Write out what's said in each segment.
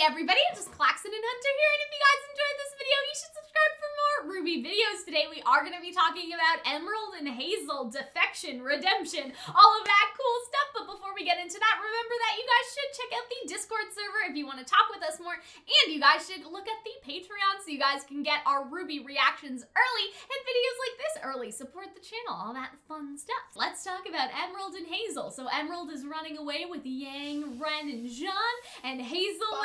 Hey everybody, it's just Calxiyn and Hunter here, and if you guys enjoyed this video, you should subscribe for more RWBY videos. Today we are going to be talking about Emerald and Hazel, defection, redemption, all of that cool stuff. But before we get into that, remember that you guys should check out the Discord server if you want to talk with us more, and you guys should look at the Patreon so you guys can get our RWBY reactions early and videos like this early. Support the channel, all that fun stuff. Let's talk about Emerald and Hazel. So Emerald is running away with Yang, Ren, and Jaune, and Hazel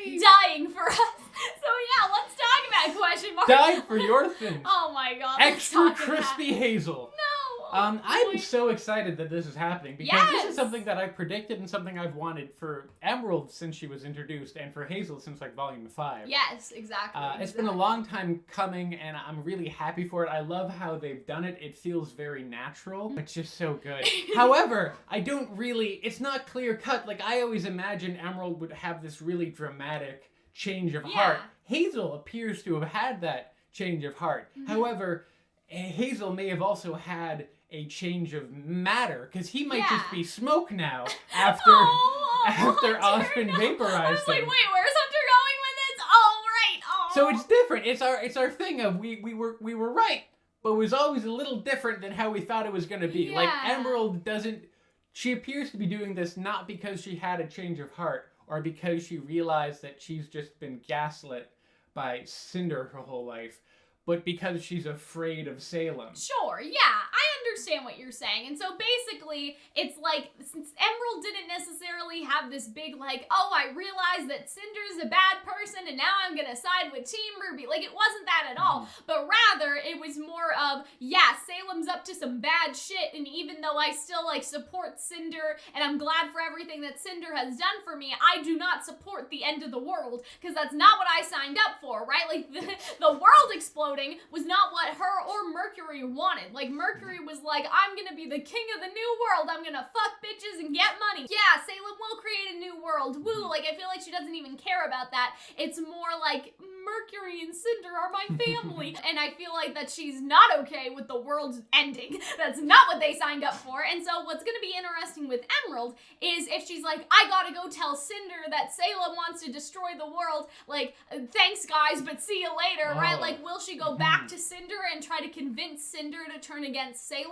is dying for us. So yeah, let's talk about question mark. Die for your thing. Oh my god. Extra crispy Hazel. No. I'm so excited that this is happening because this is something that I predicted and something I've wanted for Emerald since she was introduced, and for Hazel since like Volume 5. Yes, exactly. It's been a long time coming, and I'm really happy for it. I love how they've done it. It feels very natural. It's just so good. However, I don't really, it's not clear cut. Like, I always imagined Emerald would have this really dramatic change of heart. Hazel appears to have had that change of heart. However, Hazel may have also had a change of matter, because he might just be smoke now after Osmond vaporized I was like, him. wait, where's Hunter going with this? Oh, right. Oh. So it's different. It's our thing of we were right, but it was always a little different than how we thought it was going to be. Like, Emerald doesn't, she appears to be doing this not because she had a change of heart or because she realized that she's just been gaslit by Cinder her whole life, but because she's afraid of Salem. Sure, yeah, I understand what you're saying. And so basically, it's like, since Emerald didn't necessarily have this big, like, oh, I realized that Cinder's a bad person and now I'm gonna side with Team RWBY. Like, it wasn't that at all. But rather, it was more of, yeah, Salem's up to some bad shit, and even though I still, like, support Cinder, and I'm glad for everything that Cinder has done for me, I do not support the end of the world, because that's not what I signed up for, right? Like, the world exploding was not what her or Mercury wanted. Like, Mercury was like, I'm gonna be the king of the new world. I'm gonna fuck bitches and get money. Yeah, Salem will create a new world. Woo. Like, I feel like she doesn't even care about that. It's more like, Mercury and Cinder are my family. And I feel like that she's not okay with the world ending. That's not what they signed up for. And so what's gonna be interesting with Emerald is if she's like, I gotta go tell Cinder that Salem wants to destroy the world. Like, thanks guys, but see you later, right? Like, will she go back to Cinder and try to convince Cinder to turn against Salem?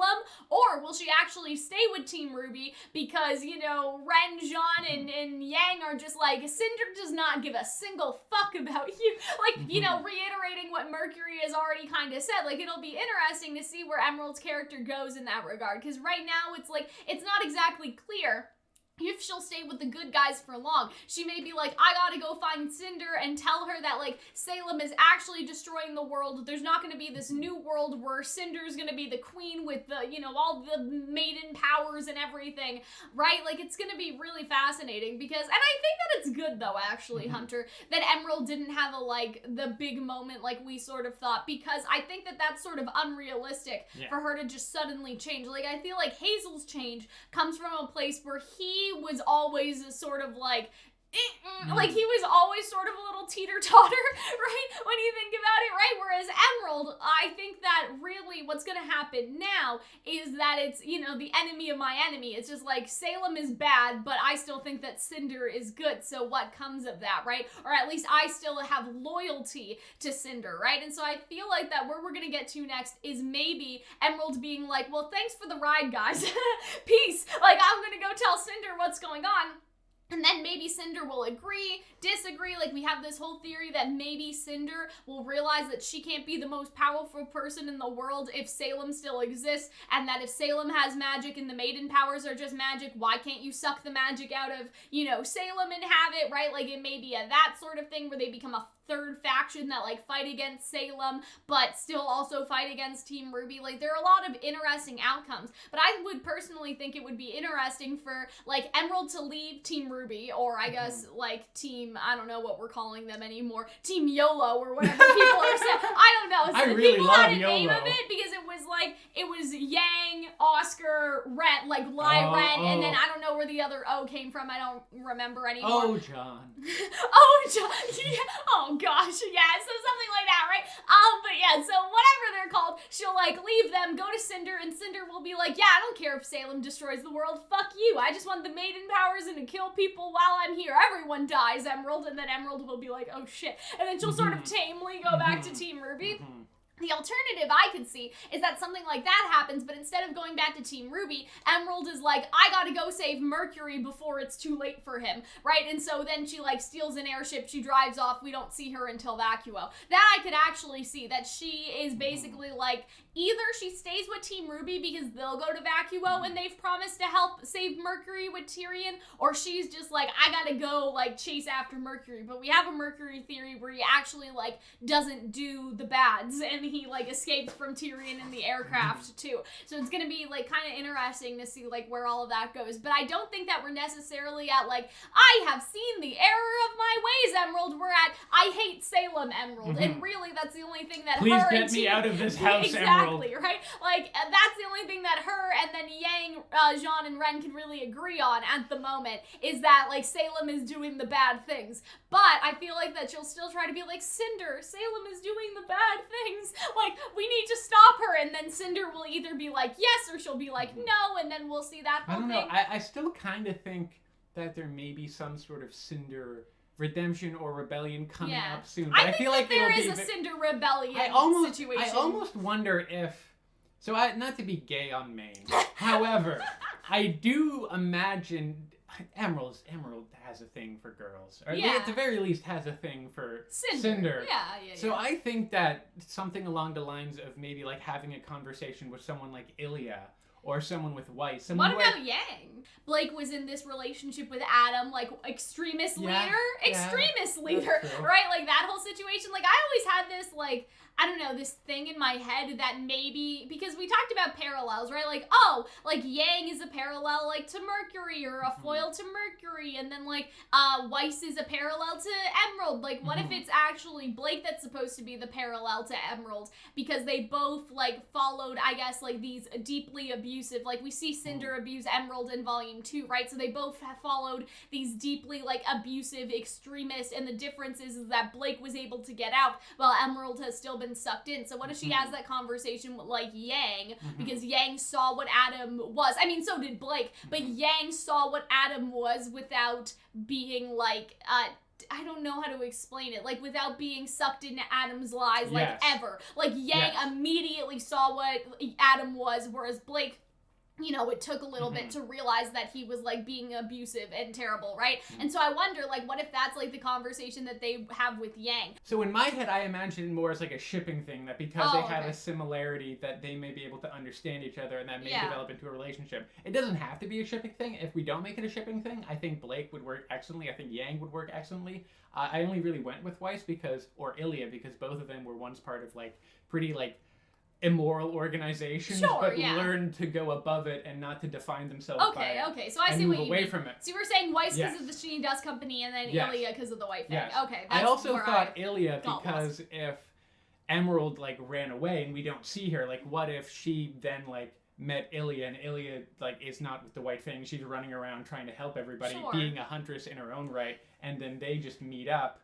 Or will she actually stay with Team RWBY because, you know, Ren, Jaune, and Yang are just like, Cinder does not give a single fuck about you. Like, you know, reiterating what Mercury has already kind of said. Like, it'll be interesting to see where Emerald's character goes in that regard. Because right now, it's like, it's not exactly clear if she'll stay with the good guys for long. She may be like, I gotta go find Cinder and tell her that, like, Salem is actually destroying the world. There's not gonna be this new world where Cinder's gonna be the queen with the, you know, all the maiden powers and everything, right? Like, it's gonna be really fascinating because, and I think that it's good though, actually, Hunter, that Emerald didn't have a, like, the big moment like we sort of thought, because I think that that's sort of unrealistic for her to just suddenly change. Like, I feel like Hazel's change comes from a place where he was always a sort of like, like, he was always sort of a little teeter-totter, right, when you think about it, right? Whereas Emerald, I think that really what's gonna happen now is that it's, you know, the enemy of my enemy. It's just like, Salem is bad, but I still think that Cinder is good, so what comes of that, right? Or at least I still have loyalty to Cinder, right? And so I feel like that where we're gonna get to next is maybe Emerald being like, well, thanks for the ride, guys. Peace. Like, I'm gonna go tell Cinder what's going on. And then maybe Cinder will agree, disagree. Like, we have this whole theory that maybe Cinder will realize that she can't be the most powerful person in the world if Salem still exists, and that if Salem has magic and the maiden powers are just magic, why can't you suck the magic out of, you know, Salem and have it, right? Like, it may be a that sort of thing where they become a third faction that, like, fight against Salem, but still also fight against Team RWBY. Like, there are a lot of interesting outcomes, but I would personally think it would be interesting for, like, Emerald to leave Team RWBY, or I guess, like, Team, I don't know what we're calling them anymore, Team YOLO, or whatever people are saying. I don't know. So I really people love had a YOLO. name of it because it was, like, it was Yang, Oscar, Ren, like, Ren, and then I don't know where the other O came from. I don't remember anymore. Oh, John. Oh, John. Yeah. Oh, gosh, yeah, so something like that, right? But yeah, so whatever they're called, she'll, like, leave them, go to Cinder, and Cinder will be like, yeah, I don't care if Salem destroys the world, fuck you, I just want the maiden powers and to kill people while I'm here, everyone dies, Emerald, and then Emerald will be like, oh shit, and then she'll sort of tamely go back to Team RWBY. The alternative I could see is that something like that happens, but instead of going back to Team RWBY, Emerald is like, I gotta go save Mercury before it's too late for him, right? And so then she like steals an airship, she drives off, we don't see her until Vacuo. That I could actually see, that she is basically like, either she stays with Team RWBY because they'll go to Vacuo and they've promised to help save Mercury with Tyrion, or she's just like, I gotta go like chase after Mercury. But we have a Mercury theory where he actually like doesn't do the bads and he like escapes from Tyrion in the aircraft too. So it's gonna be like kind of interesting to see like where all of that goes. But I don't think that we're necessarily at like, I have seen the error of my ways, Emerald. We're at, I hate Salem, Emerald. And really that's the only thing that Please her get and me out of this house, exactly, Emerald. right? Like that's the only thing that her and then Yang, Jaune, and Ren can really agree on at the moment, is that like Salem is doing the bad things. But I feel like that she'll still try to be like, Cinder, Salem is doing the bad things. Like, we need to stop her. And then Cinder will either be like, yes, or she'll be like, no. And then we'll see that whole thing. I don't know. I still kind of think that there may be some sort of Cinder redemption or rebellion coming up soon. But I feel like there is a Cinder rebellion situation. I almost wonder if... So, not to be gay on Maine. However, I do imagine... Emerald has a thing for girls. Or at the very least has a thing for Cinder. Yeah. So I think that something along the lines of maybe like having a conversation with someone like Ilya or someone with Weiss. What about Yang? Blake was in this relationship with Adam, like extremist leader, right? Like that whole situation. Like I always had this like, I don't know, this thing in my head that maybe, because we talked about parallels, right? Like, oh, like Yang is a parallel like to Mercury or a foil to Mercury, and then like Weiss is a parallel to Emerald. Like what if it's actually Blake that's supposed to be the parallel to Emerald, because they both like followed, I guess, like these deeply abusive, like we see Cinder abuse Emerald in Volume 2, right? So they both have followed these deeply like abusive extremists, and the difference is that Blake was able to get out while Emerald has still been sucked in. So what if she has that conversation with like Yang, because Yang saw what Adam was. I mean, so did Blake, but Yang saw what Adam was without being like, I don't know how to explain it, like without being sucked into Adam's lies, like ever. Like Yang immediately saw what Adam was, whereas Blake, you know, it took a little bit to realize that he was like being abusive and terrible, right? And so I wonder, like, what if that's like the conversation that they have with Yang? So in my head, I imagine it more as like a shipping thing, that because they have a similarity that they may be able to understand each other and that may develop into a relationship. It doesn't have to be a shipping thing. If we don't make it a shipping thing, I think Blake would work excellently. I think Yang would work excellently. I only really went with Weiss or Ilya because both of them were once part of like pretty like immoral organizations, but learn to go above it and not to define themselves by it. Okay, so I see what you away mean. From it. So you were saying Weiss because of the Shiny Dust Company, and then Ilya because of the White Fang. Okay, that's I also where thought Ilya because if Emerald like ran away and we don't see her, like what if she then like met Ilya and Ilya like is not with the White Fang, she's running around trying to help everybody, being a huntress in her own right, and then they just meet up.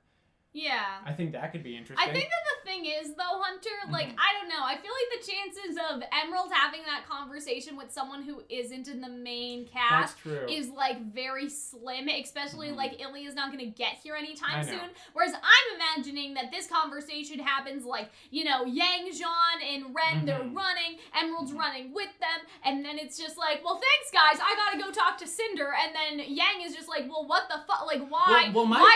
Yeah. I think that could be interesting. I think that the thing is, though, Hunter, like, I don't know. I feel like the chances of Emerald having that conversation with someone who isn't in the main cast is, like, very slim, especially, like, Ilya's not going to get here anytime soon. Whereas I'm imagining that this conversation happens, like, you know, Yang, Jaune, and Ren, they're running, Emerald's running with them, and then it's just like, well, thanks, guys, I gotta go talk to Cinder, and then Yang is just like, well, what the fuck, like, why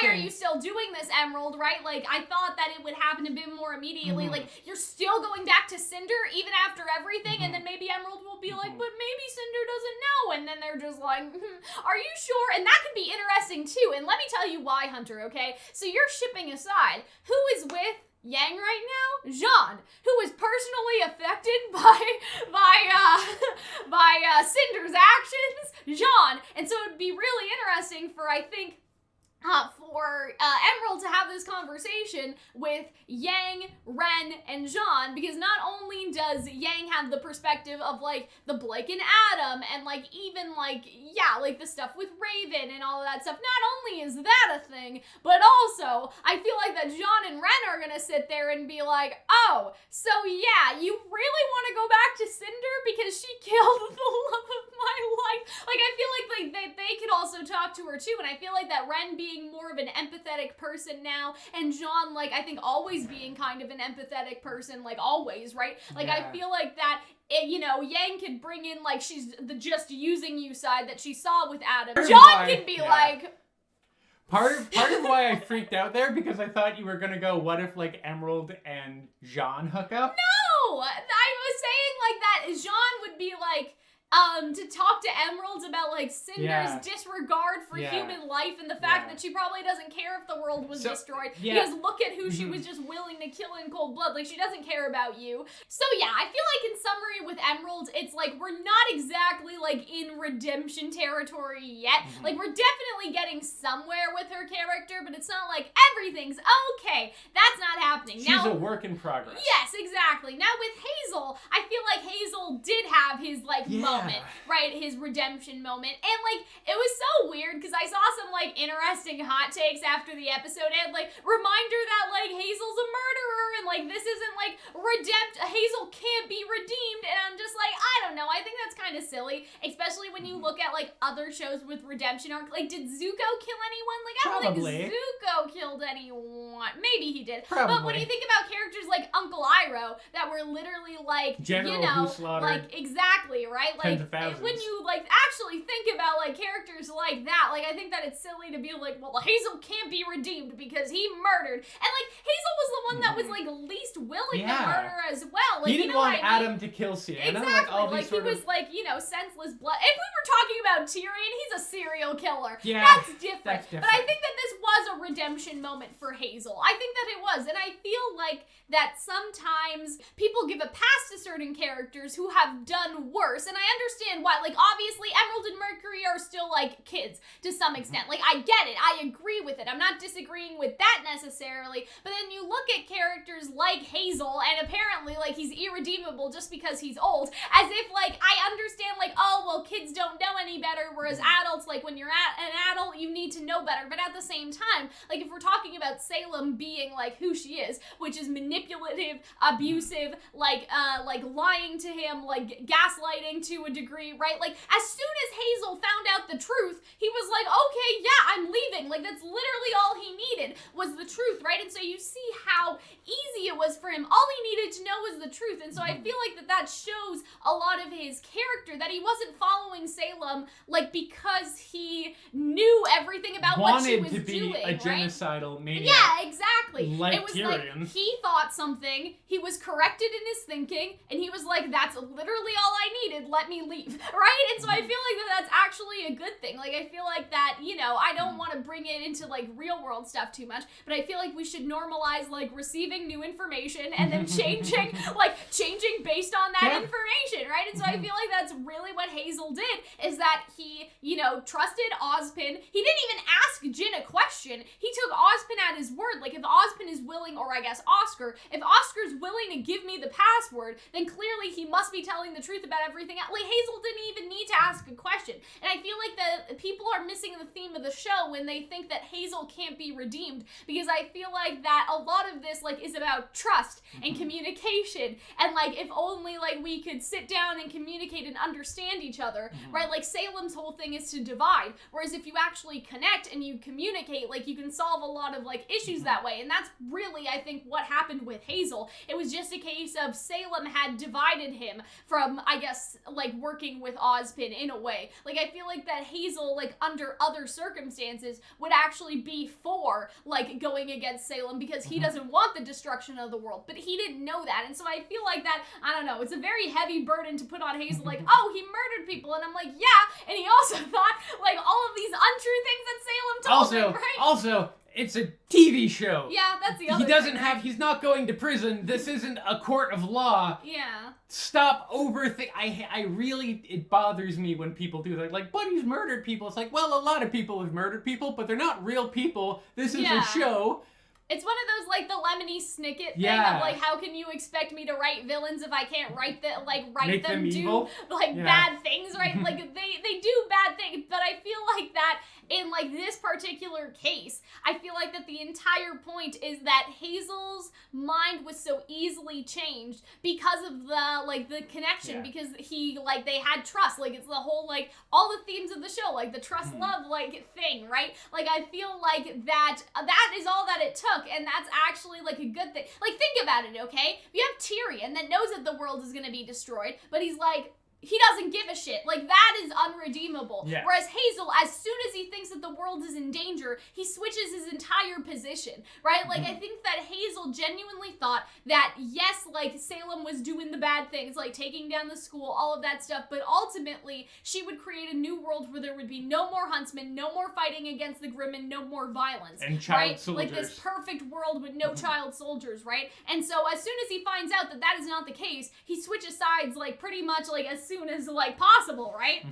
are you still doing this, Emerald? Right? Like, I thought that it would happen a bit more immediately. Like, you're still going back to Cinder even after everything, and then maybe Emerald will be like, but maybe Cinder doesn't know, and then they're just like, are you sure? And that could be interesting too, and let me tell you why, Hunter, okay? So you're shipping aside. Who is with Yang right now? Jaune, who is personally affected by Cinder's actions. Jaune. And so it would be really interesting for, I think, for Emerald to have this conversation with Yang, Ren, and Jaune, because not only does Yang have the perspective of, like, the Blake and Adam, and, like, even, like, like, the stuff with Raven and all of that stuff, not only is that a thing, but also, I feel like that Jaune and Ren are gonna sit there and be like, oh, so yeah, you really want to go back to Cinder because she killed the love of my life? Like, I feel like they could also talk to her, too, and I feel like that Ren being being more of an empathetic person now, and Jaune, like, I think always being kind of an empathetic person, like, always, right? Like, Yeah. I feel like that, you know, Yang could bring in, like, she's the just using you side that she saw with Adam. Jaune can be like... Part of why I freaked out there, because I thought you were gonna go, what if, like, Emerald and Jaune hook up? No! I was saying, like, that Jaune would be, like, to talk to Emerald about, like, Cinder's disregard for human life and the fact that she probably doesn't care if the world was destroyed. Because look at who she was just willing to kill in cold blood. Like, she doesn't care about you. So, yeah, I feel like in summary with Emerald, it's like, we're not exactly, like, in redemption territory yet. Like, we're definitely getting somewhere with her character, but it's not like everything's okay. That's not happening. She's a work in progress. Yes, exactly. Now, with Hazel, I feel like Hazel did have his, like, moment, right? His redemption moment. And, like, it was so weird because I saw some, like, interesting hot takes after the episode and, like, reminder that, like, Hazel's a murderer and, like, this isn't, like, Hazel can't be redeemed. And I'm just like, I don't know. I think that's kind of silly, especially when you look at, like, other shows with redemption arc. Like, did Zuko kill anyone? Like, I don't think Zuko killed anyone. Maybe he did. But when you think about characters like Uncle Iroh that were literally, like, General you know, who slaughtered like, exactly, right? Like, tens of thousands. when you, like, actually think about, like, characters like that, like, I think that it's silly to be like, well, Hazel can't be redeemed because he murdered. And, like, Hazel was the one that was, like, least willing to murder as well. Like, he didn't want Adam to kill Sienna. Exactly. Like, he was, like, you know, senseless blood. If we were talking about Tyrion, he's a serial killer. That's different. But I think that this was a redemption moment for Hazel. I think that it was. And I feel like that sometimes people give a pass to certain characters who have done worse. And I understand why. Like, obviously, Emerald and Mercury are still, like, kids to some extent. Like, I get it. I agree with it. I'm not disagreeing with that necessarily. But then you look at characters like Hazel, and apparently, like, he's irredeemable just because he's old. As if, like, I understand, like, oh, well, kids don't know any better, whereas adults, like, when you're an adult, you need to know better. But at the same time, like, if we're talking about Salem being, like, who she is, which is manipulative, abusive, like lying to him, like, gaslighting to a degree, right? Like, as soon as Hazel found out the truth, he was like, okay, yeah, I'm leaving. Like, that's literally all he needed was the truth, right? And so you see how easy it was for him. All he needed to know was the truth. And so I feel like that shows a lot of his character, that he wasn't following Salem, like, because he knew everything about what she was doing, wanted to be a genocidal maniac. Yeah, exactly. Like it was Tyrion. like, he thought something, he was corrected in his thinking, and he was like, that's literally all I needed, let me leave, right? And so I feel like that's actually a good thing. Like, I feel like that, you know, I don't want to bring it into, like, real world stuff too much, but I feel like we should normalize, like, receiving new information and then changing based on that information, right? And so I feel like that's really what Hazel did, is that he, you know, trusted Ozpin. He didn't even ask Jin a question. He took Ozpin at his word. Like, if Ozpin is willing, or I guess Oscar, if Oscar's willing to give me the password, then clearly he must be telling the truth about everything. Like, Hazel didn't even need to ask a question. And I feel like that people are missing the theme of the show when they think that Hazel can't be redeemed, because I feel like that a lot of this, like, is about trust and communication, and, like, if only, like, we could sit down and communicate and understand each other, right? Like, Salem's whole thing is to divide, whereas if you actually connect and you communicate, like, you can solve a lot of, like, issues that way. And that's really, I think, what happened with Hazel. It was just a case of Salem had divided him from, I guess, like, working with Ozpin in a way. Like, I feel like that Hazel, like, under other circumstances would actually be for, like, going against Salem, because he doesn't want the destruction of the world, but he didn't know that. And so I feel like that, I don't know, it's a very heavy burden to put on Hazel, like, oh, he murdered people, and I'm like, yeah, and he also thought, like, all of these untrue things that Salem told him, right? Also, it's a TV show. Yeah, that's the other thing. He's not going to prison. This isn't a court of law. Yeah. Stop I really, it bothers me when people do that. Like, but he's murdered people. It's like, well, a lot of people have murdered people, but they're not real people. This is a show. It's one of those, like, the Lemony Snicket thing of, like, how can you expect me to write villains if I can't write Make them do, evil? like, bad things, right? Like, they do bad things, but I feel like that in like this particular case, I feel like that the entire point is that Hazel's mind was so easily changed because of the connection, because they had trust. Like, it's the whole, like, all the themes of the show, like the trust love like thing, right? Like, I feel like that is all that it took, and that's actually like a good thing. Like, think about it, okay? You have Tyrion that knows that the world is gonna be destroyed, but he's like, he doesn't give a shit. Like, that is unredeemable. Yes. Whereas Hazel, as soon as he thinks that the world is in danger, he switches his entire position, right? Like, I think that Hazel genuinely thought that, yes, like, Salem was doing the bad things, like taking down the school, all of that stuff, but ultimately, she would create a new world where there would be no more huntsmen, no more fighting against the Grimmen, no more violence. And child soldiers. Like, this perfect world with no child soldiers, right? And so, as soon as he finds out that that is not the case, he switches sides, like, pretty much, like, as soon as, like, possible, right?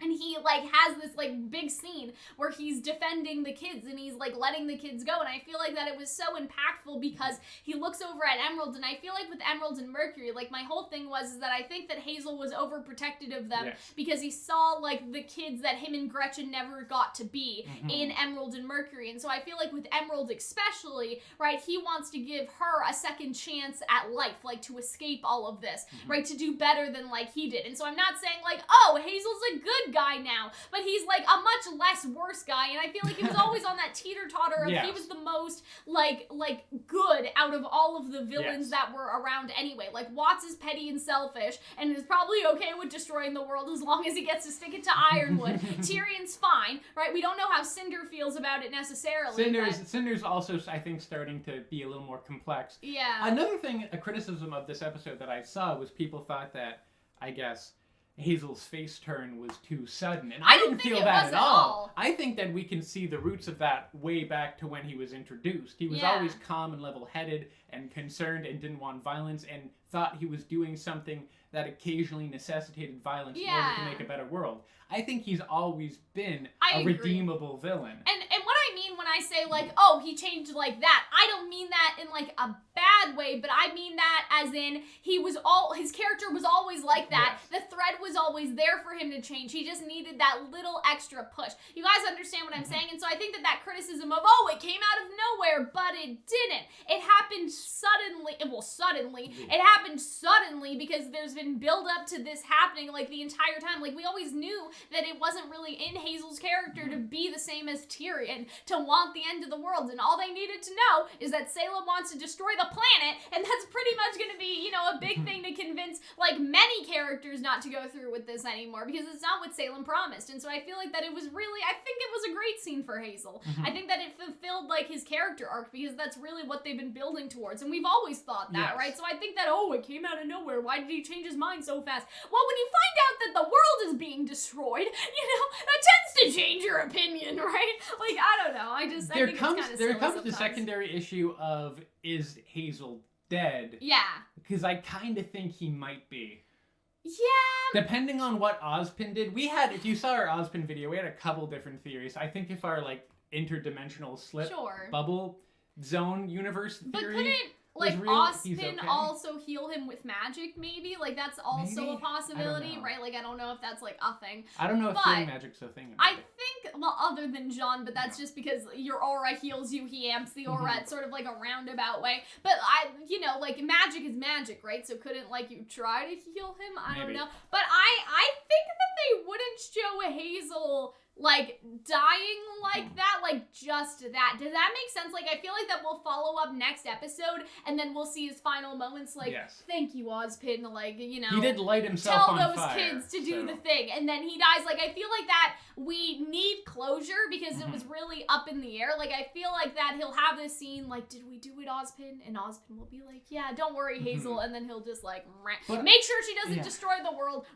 And he, like, has this, like, big scene where he's defending the kids and he's, like, letting the kids go. And I feel like that it was so impactful because he looks over at Emerald, and I feel like with Emerald and Mercury, like, my whole thing is that I think that Hazel was overprotected of them because he saw, like, the kids that him and Gretchen never got to be in Emerald and Mercury. And so I feel like with Emerald especially, right, he wants to give her a second chance at life, like, to escape all of this, right, to do better than, like, he did. And so I'm not saying, like, oh, Hazel's a good guy now, but he's, like, a much less worse guy, and I feel like he was always on that teeter-totter of he was the most, like, good out of all of the villains that were around anyway. Like, Watts is petty and selfish, and is probably okay with destroying the world as long as he gets to stick it to Ironwood. Tyrion's fine, right? We don't know how Cinder feels about it necessarily. Cinder's also, I think, starting to be a little more complex. Yeah. Another thing, a criticism of this episode that I saw was people thought that, I guess, Hazel's face turn was too sudden, and I didn't feel that at all. I think that we can see the roots of that way back to when he was introduced. He was always calm and level-headed and concerned and didn't want violence and thought he was doing something that occasionally necessitated violence in order to make a better world. I think he's always been a redeemable villain. And what I mean when I say, like, oh, he changed like that, I don't mean that in, like, a bad way, but I mean that as in his character was always like that. The thread was always there for him to change. He just needed that little extra push. You guys understand what I'm saying? And so I think that criticism of, oh, it came out of nowhere, but it didn't. It happened suddenly. It happened suddenly because there's been build up to this happening, like, the entire time. Like, we always knew that it wasn't really in Hazel's character to be the same as Tyrion, to want the end of the world, and all they needed to know is that Salem wants to destroy the planet, and that's pretty much going to be, you know, a big thing to convince, like, many characters not to go through with this anymore, because it's not what Salem promised. And so I feel like that it was really, I think it was a great scene for Hazel. I think that it fulfilled, like, his character arc, because that's really what they've been building towards, and we've always thought that, right? So I think that, oh, it came out of nowhere, why did he change his mind so fast? Well, when you find out that the world is being destroyed, you know, that tends to change your opinion, right? Like, I don't know, I think it's kind of silly there comes the sometimes. secondary issue of, is Hazel dead? Yeah. Because I kind of think he might be. Yeah. Depending on what Ozpin did, if you saw our Ozpin video, we had a couple different theories. I think if our, like, interdimensional slip bubble zone universe theory, but couldn't, like, real, Ozpin also heal him with magic, maybe? Like, that's also a possibility, right? Like, I don't know if that's, like, a thing. I don't know if healing magic's a thing. I think, well, other than Jaune, but that's just because your aura heals you, he amps the aura. It's sort of like a roundabout way. But you know, like, magic is magic, right? So couldn't, like, you try to heal him? I don't know. But I think that they wouldn't show Hazel, like, dying like that, like, just that. Does that make sense? Like, I feel like that we'll follow up next episode, and then we'll see his final moments, like, thank you, Ozpin, like, you know. He did light himself on fire. Tell those kids to do the thing, and then he dies. Like, I feel like that we need closure, because it was really up in the air. Like, I feel like that he'll have this scene, like, did we do it, Ozpin? And Ozpin will be like, yeah, don't worry, Hazel, and then he'll just, like, make sure she doesn't destroy the world,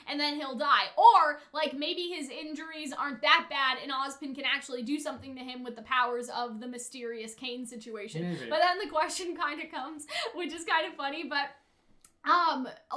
and then he'll die. Or, like, maybe his injuries aren't that bad, and Ozpin can actually do something to him with the powers of the mysterious Cain situation. But then the question kind of comes, which is kind of funny, but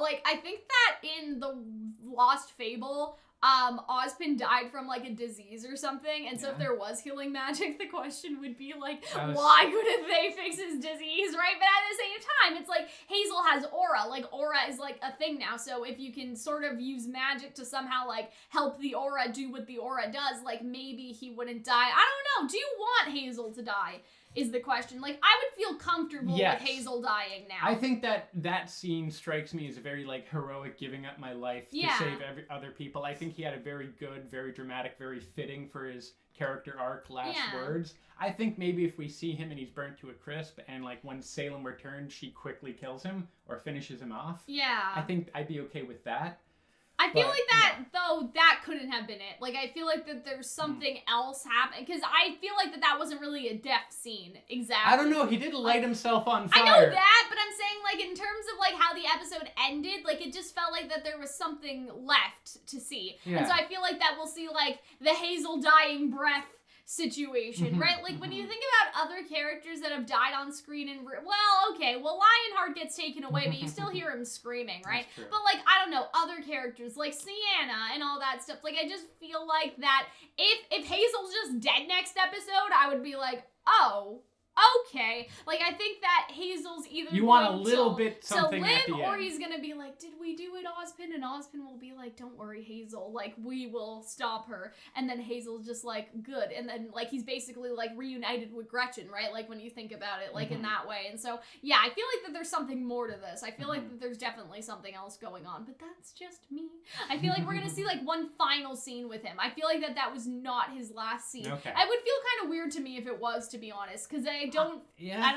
like, I think that in the Lost Fable, Ozpin died from like a disease or something, and so if there was healing magic, the question would be like, why couldn't they fix his disease, right? But at the same time, it's like Hazel has aura. Like aura is like a thing now, so if you can sort of use magic to somehow like help the aura do what the aura does, like maybe he wouldn't die. I don't know. Do you want Hazel to die? Is the question. Like, I would feel comfortable with Hazel dying now. I think that scene strikes me as a very, like, heroic giving up my life to save other people. I think he had a very good, very dramatic, very fitting for his character arc last words. I think maybe if we see him and he's burnt to a crisp and, like, when Salem returns, she quickly kills him or finishes him off. Yeah. I think I'd be okay with that. I feel like that, though, that couldn't have been it. Like, I feel like that there's something else happening. Because I feel like that wasn't really a death scene, exactly. I don't know, he did light himself on fire. I know that, but I'm saying, like, in terms of, like, how the episode ended, like, it just felt like that there was something left to see. Yeah. And so I feel like that we'll see, like, the Hazel dying breath situation, right? Like, when you think about other characters that have died on screen and, Lionheart gets taken away, but you still hear him screaming, right? But, like, I don't know, other characters, like Sienna and all that stuff, like, I just feel like that if Hazel's just dead next episode, I would be like, oh, okay. Like, I think that Hazel's either you want a little bit something to live, at the or end. he's gonna be like, did we do it, Ozpin? And Ozpin will be like, don't worry, Hazel, like, we will stop her. And then Hazel's just like, good. And then, like, he's basically, like, reunited with Gretchen, right? Like, when you think about it, like, in that way. And so, yeah, I feel like that there's something more to this. I feel like that there's definitely something else going on, but that's just me. I feel like we're gonna see, like, one final scene with him. I feel like that was not his last scene. Okay. It would feel kind of weird to me if it was, to be honest, because I don't... I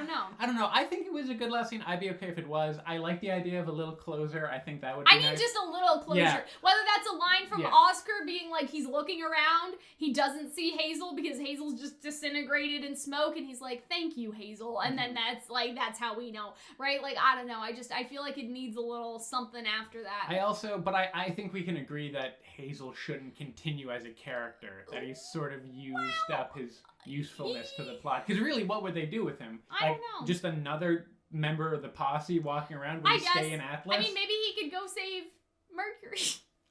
don't know. I think it was a good last scene. I'd be okay if it was. I like the idea of a little closer. I think that would be nice. I need just a little closure. Yeah. Whether that's a line from Oscar being like, he's looking around, he doesn't see Hazel because Hazel's just disintegrated in smoke, and he's like, thank you, Hazel. And then that's how we know, right? Like, I don't know. I feel like it needs a little something after that. I think we can agree that Hazel shouldn't continue as a character, that he's sort of used up his usefulness to the plot. Because really, what would they do with him? I don't know. Just another member of the posse walking around? Would he stay in Atlas? I mean, maybe he could go save Mercury.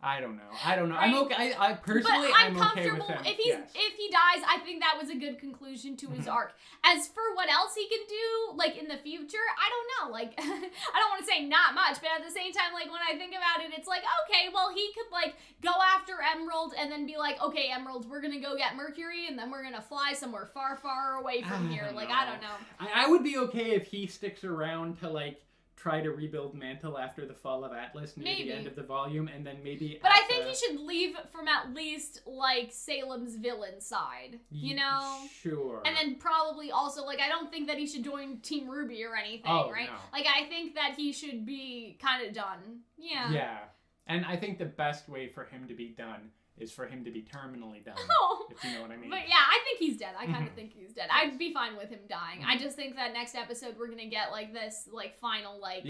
I don't know. Right? I'm okay. I personally, I'm okay with him. If he dies, I think that was a good conclusion to his arc. As for what else he could do, like, in the future, I don't know. Like, I don't want to say not much, but at the same time, like, when I think about it, it's like, okay, well, he could, like, go after Emerald and then be like, okay, Emerald, we're gonna go get Mercury, and then we're gonna fly somewhere far, far away from here. Like, I don't know. I would be okay if he sticks around to, like, try to rebuild Mantle after the fall of Atlas near the end of the volume, and then maybe... But I think he should leave from at least, like, Salem's villain side, you know? Sure. And then probably also, like, I don't think that he should join Team RWBY or anything, right? No. Like, I think that he should be kind of done. Yeah. Yeah. And I think the best way for him to be done is for him to be terminally done, if you know what I mean. But yeah, I think he's dead. I kind of think he's dead. I'd be fine with him dying. I just think that next episode we're gonna get, like, this, like, final, like,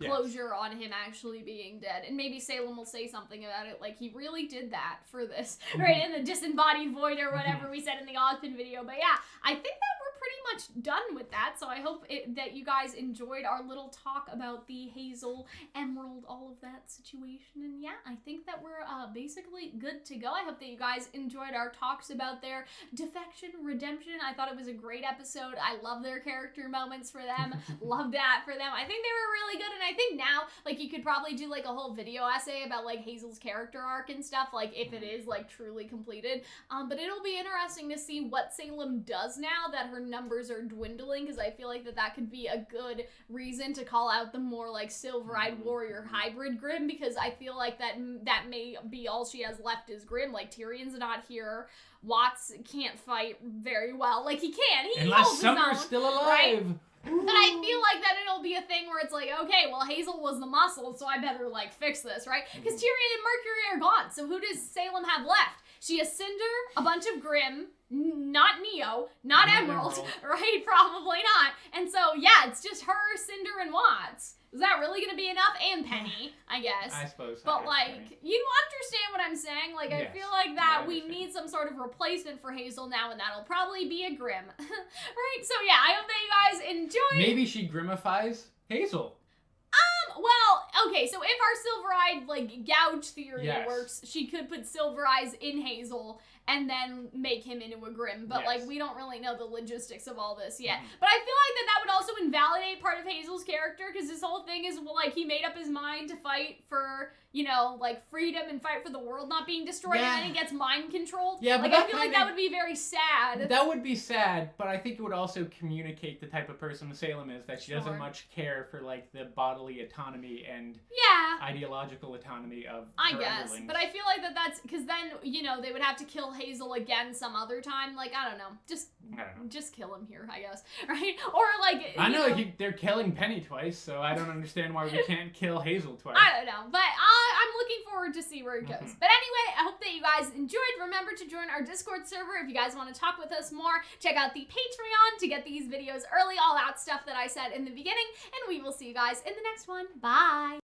closure on him actually being dead. And maybe Salem will say something about it, like, he really did that for this, right? In the disembodied void or whatever we said in the Ozpin video. But yeah, I think that we're pretty much done with that. So I hope that you guys enjoyed our little talk about the Hazel, Emerald, all of that situation. And yeah, I think that we're basically good to go. I hope that you guys enjoyed our talks about their defection, redemption. I thought it was a great episode. I love their character moments for them. Love that for them. I think they were really good, and I think now, like, you could probably do, like, a whole video essay about, like, Hazel's character arc and stuff, like, if it is, like, truly completed. But it'll be interesting to see what Salem does now that her numbers are dwindling, because I feel like that could be a good reason to call out the more, like, Silver-Eyed Warrior hybrid Grimm, because I feel like that may be all she has left is Grimm. Like, Tyrion's not here. Watts can't fight very well. Like, he can. He Unless Summer's still alive. Right? But I feel like that it'll be a thing where it's like, okay, well, Hazel was the muscle, so I better, like, fix this, right? Because Tyrion and Mercury are gone, so who does Salem have left? She has Cinder, a bunch of Grimm, not Neo, not Emerald, right? Probably not. And so, yeah, it's just her, Cinder, and Watts. Is that really going to be enough? And Penny, I guess. I suppose. But, like, you understand what I'm saying? Like, I feel like that we need some sort of replacement for Hazel now, and that'll probably be a Grimm. Right? So, yeah, I hope that you guys enjoyed. Maybe she Grimmifies Hazel. Well, okay, so if our Silver-Eyed, like, gouge theory Yes. works, she could put Silver Eyes in Hazel and then make him into a Grimm. But, like, we don't really know the logistics of all this yet. But I feel like that would also invalidate part of Hazel's character, because this whole thing is, well, like, he made up his mind to fight for, you know, like, freedom and fight for the world not being destroyed, and then he gets mind controlled. Yeah, but like, I feel like that would be very sad. That would be sad, but I think it would also communicate the type of person Salem is, that she doesn't much care for, like, the bodily autonomy and ideological autonomy of I her guess, underlings. but I feel like that's, because then, you know, they would have to kill Hazel again some other time. Like, I don't know. Just kill him here, I guess. Right? Or, like, I know they're killing Penny twice, so I don't understand why we can't kill Hazel twice. I don't know, but I'm looking forward to see where it goes. But anyway, I hope that you guys enjoyed. Remember to join our Discord server if you guys want to talk with us more. Check out the Patreon to get these videos early, all that stuff that I said in the beginning, and we will see you guys in the next one. Bye!